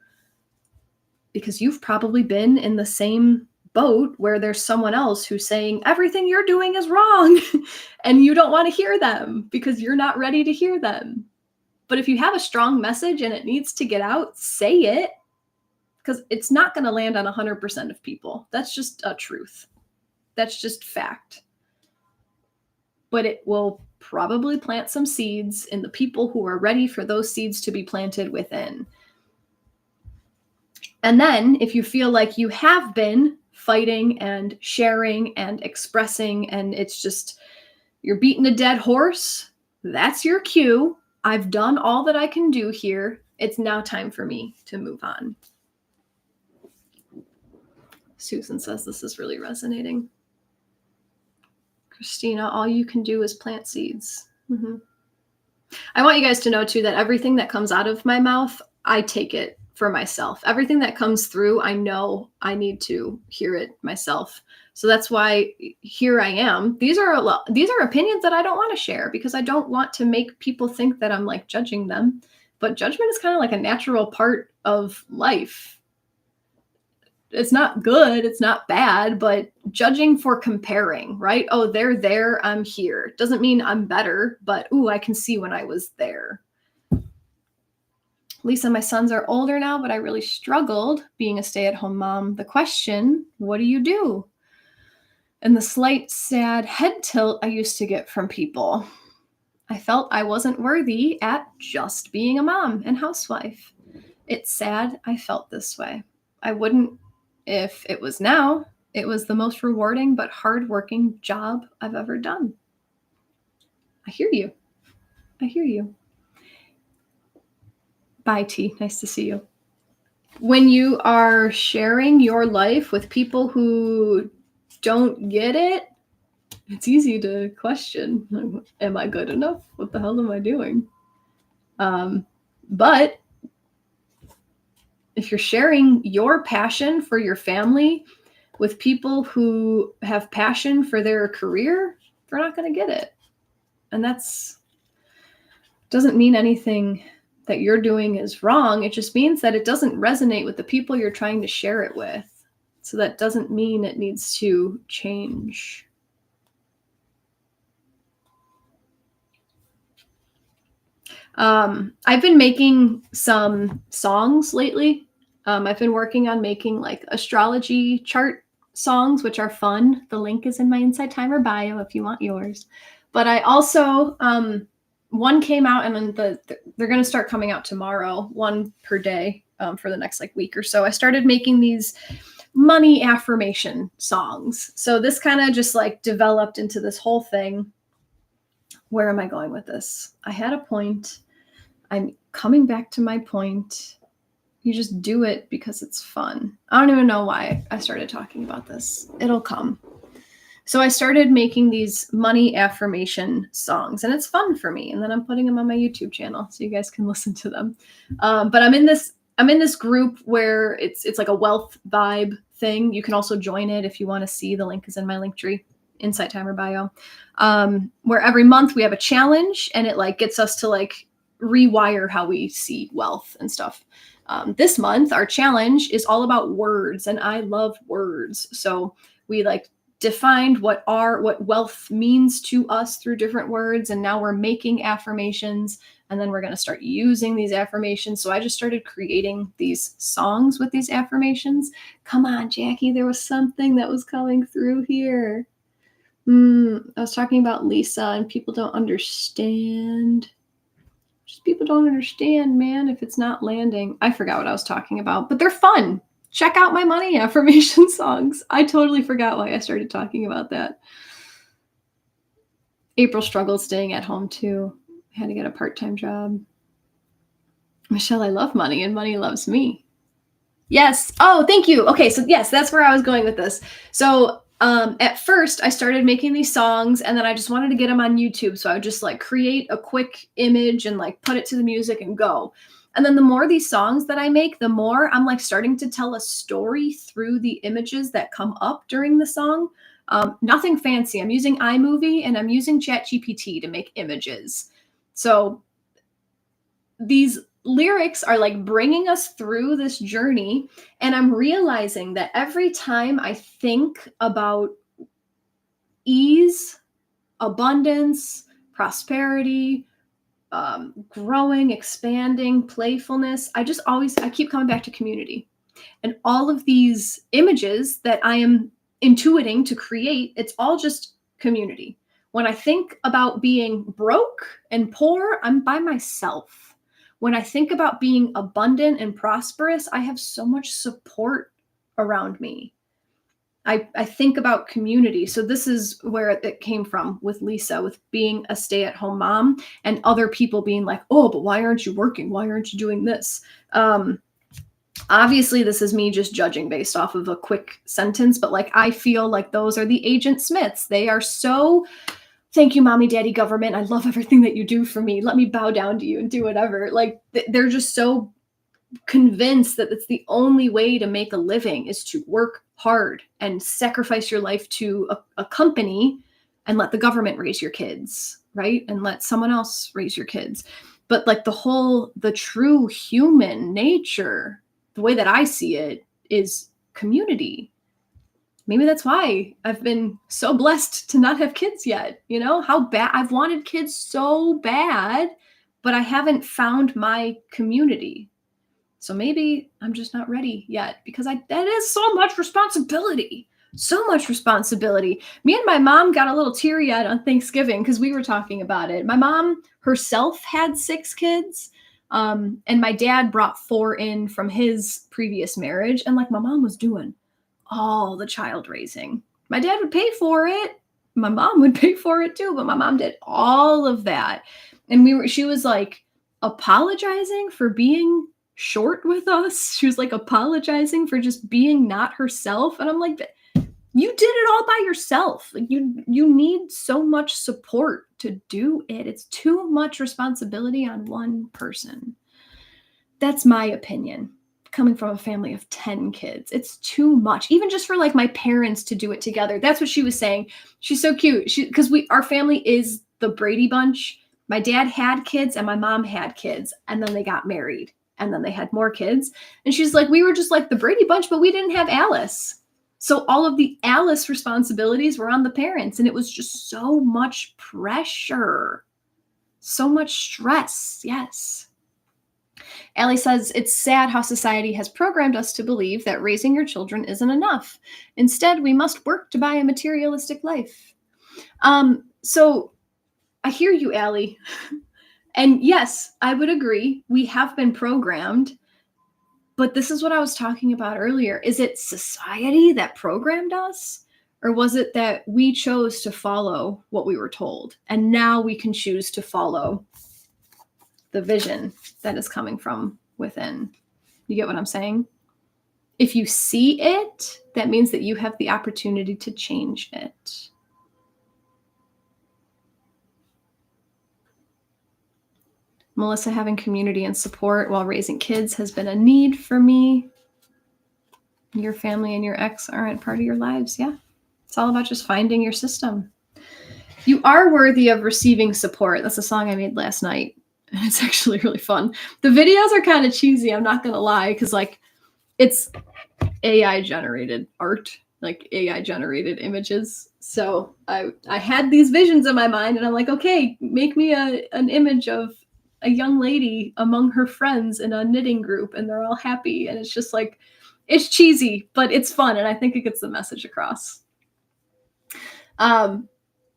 because you've probably been in the same boat where there's someone else who's saying everything you're doing is wrong and you don't want to hear them because you're not ready to hear them. But if you have a strong message and it needs to get out, say it, because it's not going to land on 100% of people. That's just a truth. That's just fact. But it will probably plant some seeds in the people who are ready for those seeds to be planted within. And then if you feel like you have been fighting and sharing and expressing, and it's just, you're beating a dead horse, that's your cue. I've done all that I can do here. It's now time for me to move on. Susan says this is really resonating. Christina, all you can do is plant seeds. Mm-hmm. I want you guys to know too that everything that comes out of my mouth, I take it for myself. Everything that comes through, I know I need to hear it myself. So that's why here I am. These are opinions that I don't want to share because I don't want to make people think that I'm like judging them. But judgment is kind of like a natural part of life. It's not good, it's not bad, but judging for comparing, right? Oh, they're there, I'm here. Doesn't mean I'm better, but ooh, I can see when I was there. Lisa, my sons are older now, but I really struggled being a stay-at-home mom. The question, what do you do? And the slight sad head tilt I used to get from people. I felt I wasn't worthy at just being a mom and housewife. It's sad I felt this way. I wouldn't if it was now. It was the most rewarding but hardworking job I've ever done. I hear you. I hear you. Bye, T. Nice to see you. When you are sharing your life with people who don't get it, it's easy to question, am I good enough? What the hell am I doing? But if you're sharing your passion for your family with people who have passion for their career, they're not going to get it. And that's doesn't mean anything that you're doing is wrong. It just means that it doesn't resonate with the people you're trying to share it with. So that doesn't mean it needs to change. I've been making some songs lately. I've been working on making like astrology chart songs, which are fun. The link is in my Inside Timer bio if you want yours. But I also, one came out and then they're going to start coming out tomorrow, one per day for the next like week or so. I started making these money affirmation songs. So this kind of just like developed into this whole thing. Where am I going with this? I had a point. I'm coming back to my point. You just do it because it's fun. I don't even know why I started talking about this. It'll come. So I started making these money affirmation songs, and it's fun for me. And then I'm putting them on my YouTube channel so you guys can listen to them. But I'm in this group where it's like a wealth vibe thing. You can also join it if you want to see. The link is in my link tree, Insight Timer bio. Where every month we have a challenge, and it like gets us to like rewire how we see wealth and stuff. This month, our challenge is all about words, and I love words. So we like defined what wealth means to us through different words, and now we're making affirmations, and then we're going to start using these affirmations. So I just started creating these songs with these affirmations. Come on, Jackie, there was something that was coming through here. I was talking about Lisa, and people don't understand. Just people don't understand, man, if it's not landing. I forgot what I was talking about, but they're fun. Check out my money affirmation songs. I totally forgot why I started talking about that. April struggled staying at home too. I had to get a part-time job. Michelle, I love money and money loves me. Yes. Oh, thank you. Okay, so yes, that's where I was going with this. So at first I started making these songs, and then I just wanted to get them on YouTube. So I would just like create a quick image and like put it to the music and go. And then the more these songs that I make, the more I'm like starting to tell a story through the images that come up during the song. Nothing fancy. I'm using iMovie and I'm using ChatGPT to make images. So these lyrics are like bringing us through this journey, and I'm realizing that every time I think about ease, abundance, prosperity, growing, expanding, playfulness, I keep coming back to community. And all of these images that I am intuiting to create, it's all just community. When I think about being broke and poor, I'm by myself. When I think about being abundant and prosperous, I have so much support around me. I think about community. So this is where it came from with Lisa, with being a stay-at-home mom, and other people being like, oh, but why aren't you working? Why aren't you doing this? Obviously, this is me just judging based off of a quick sentence, but like I feel like those are the Agent Smiths. They are so... Thank you, mommy, daddy, government. I love everything that you do for me. Let me bow down to you and do whatever. Like they're just so convinced that it's the only way to make a living is to work hard and sacrifice your life to a company and let the government raise your kids, right? And let someone else raise your kids. But like the true human nature, the way that I see it is community. Maybe that's why I've been so blessed to not have kids yet. You know, how bad I've wanted kids so bad, but I haven't found my community. So maybe I'm just not ready yet, because that is so much responsibility. So much responsibility. Me and my mom got a little teary-eyed on Thanksgiving because we were talking about it. My mom herself had 6 kids. And my dad brought 4 in from his previous marriage. And like my mom was doing all the child raising. My dad would pay for it. My mom would pay for it too, but my mom did all of that. And she was like apologizing for being short with us. She was like apologizing for just being not herself. And I'm like, you did it all by yourself. Like you need so much support to do it. It's too much responsibility on one person. That's my opinion. Coming from a family of 10 kids, it's too much, even just for like my parents to do it together. That's what she was saying. She's so cute. Because our family is the Brady Bunch. My dad had kids and my mom had kids, and then they got married, and then they had more kids. And she's like, we were just like the Brady Bunch, but we didn't have Alice. So all of the Alice responsibilities were on the parents, and it was just so much pressure, so much stress. Yes. Allie says, it's sad how society has programmed us to believe that raising your children isn't enough. Instead, we must work to buy a materialistic life. So I hear you, Allie. And yes, I would agree. We have been programmed. But this is what I was talking about earlier. Is it society that programmed us? Or was it that we chose to follow what we were told? And now we can choose to follow the vision that is coming from within. You get what I'm saying? If you see it, that means that you have the opportunity to change it. Melissa, having community and support while raising kids has been a need for me. Your family and your ex aren't part of your lives. Yeah. It's all about just finding your system. You are worthy of receiving support. That's a song I made last night. And it's actually really fun. The videos are kind of cheesy, I'm not gonna lie, because like it's AI generated art, like AI generated images. So I had these visions in my mind, and I'm like, okay, make me an image of a young lady among her friends in a knitting group, and they're all happy, and it's just like, it's cheesy, but it's fun, and I think it gets the message across.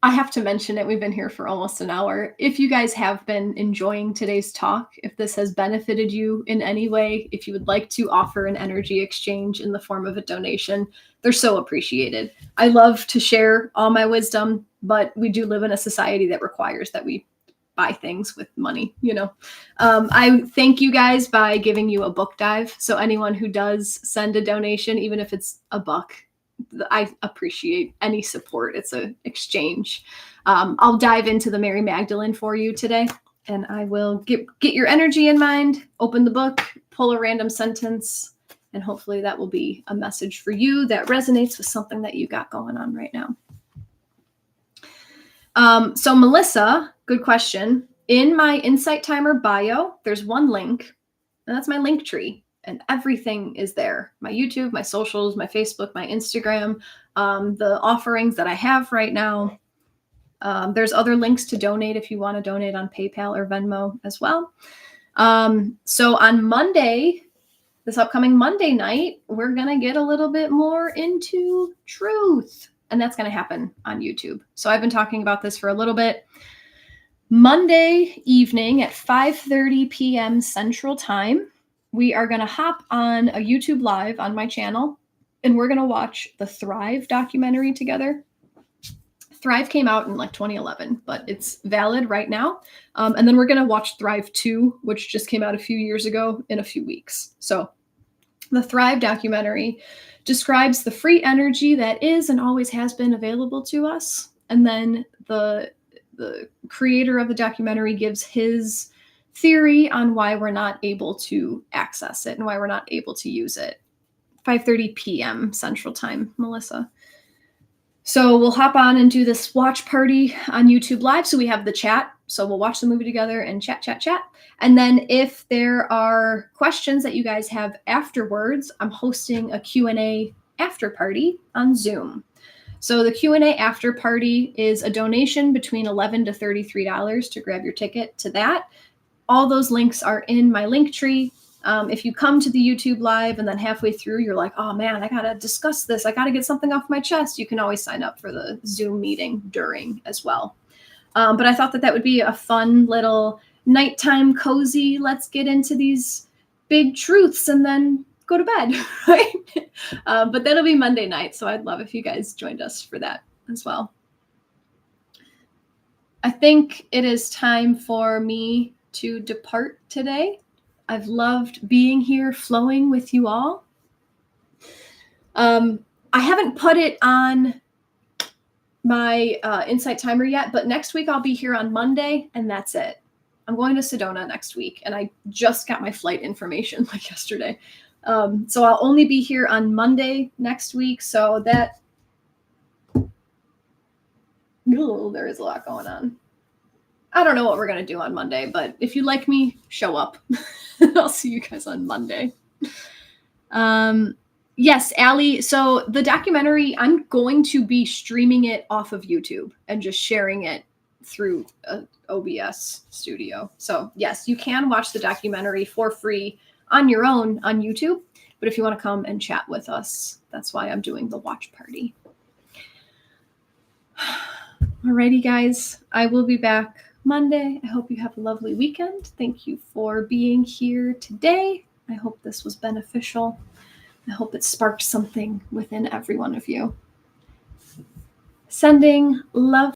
I have to mention it. We've been here for almost an hour. If you guys have been enjoying today's talk, if this has benefited you in any way, if you would like to offer an energy exchange in the form of a donation, they're so appreciated. I love to share all my wisdom, but we do live in a society that requires that we buy things with money, you know. I thank you guys by giving you a book dive. So anyone who does send a donation, even if it's $1, I appreciate any support. It's an exchange. I'll dive into the Mary Magdalene for you today, and I will get your energy in mind, open the book, pull a random sentence, and hopefully that will be a message for you that resonates with something that you got going on right now. So Melissa, good question. In my Insight Timer bio, there's one link, and that's my link tree. And everything is there. My YouTube, my socials, my Facebook, my Instagram, the offerings that I have right now. There's other links to donate if you want to donate on PayPal or Venmo as well. So on Monday, this upcoming Monday night, we're going to get a little bit more into truth. And that's going to happen on YouTube. So I've been talking about this for a little bit. Monday evening at 5:30 p.m. Central Time, we are going to hop on a YouTube Live on my channel, and we're going to watch the Thrive documentary together. Thrive came out in like 2011, but it's valid right now. And then we're going to watch Thrive 2, which just came out a few years ago, in a few weeks. So the Thrive documentary describes the free energy that is and always has been available to us. And then the creator of the documentary gives his theory on why we're not able to access it and why we're not able to use it. 5:30 p.m. Central Time, Melissa. So we'll hop on and do this watch party on YouTube Live. So we have the chat. So we'll watch the movie together and chat. And then if there are questions that you guys have afterwards, I'm hosting a Q&A after party on Zoom. So the Q&A after party is a donation between $11 to $33 to grab your ticket to that. All those links are in my link tree. If you come to the YouTube Live and then halfway through, you're like, oh man, I got to discuss this. I got to get something off my chest. You can always sign up for the Zoom meeting during as well. But I thought that would be a fun little nighttime cozy. Let's get into these big truths and then go to bed, right? But that'll be Monday night. So I'd love if you guys joined us for that as well. I think it is time for me to depart today. I've loved being here, flowing with you all. I haven't put it on my Insight Timer yet, but next week I'll be here on Monday, and that's it. I'm going to Sedona next week, and I just got my flight information like yesterday. So I'll only be here on Monday next week, so that there is a lot going on. I don't know what we're going to do on Monday, but if you like me, show up. I'll see you guys on Monday. Yes, Allie. So the documentary, I'm going to be streaming it off of YouTube and just sharing it through OBS studio. So yes, you can watch the documentary for free on your own on YouTube. But if you want to come and chat with us, that's why I'm doing the watch party. Alrighty, guys. I will be back Monday. I hope you have a lovely weekend. Thank you for being here today. I hope this was beneficial. I hope it sparked something within every one of you. Sending love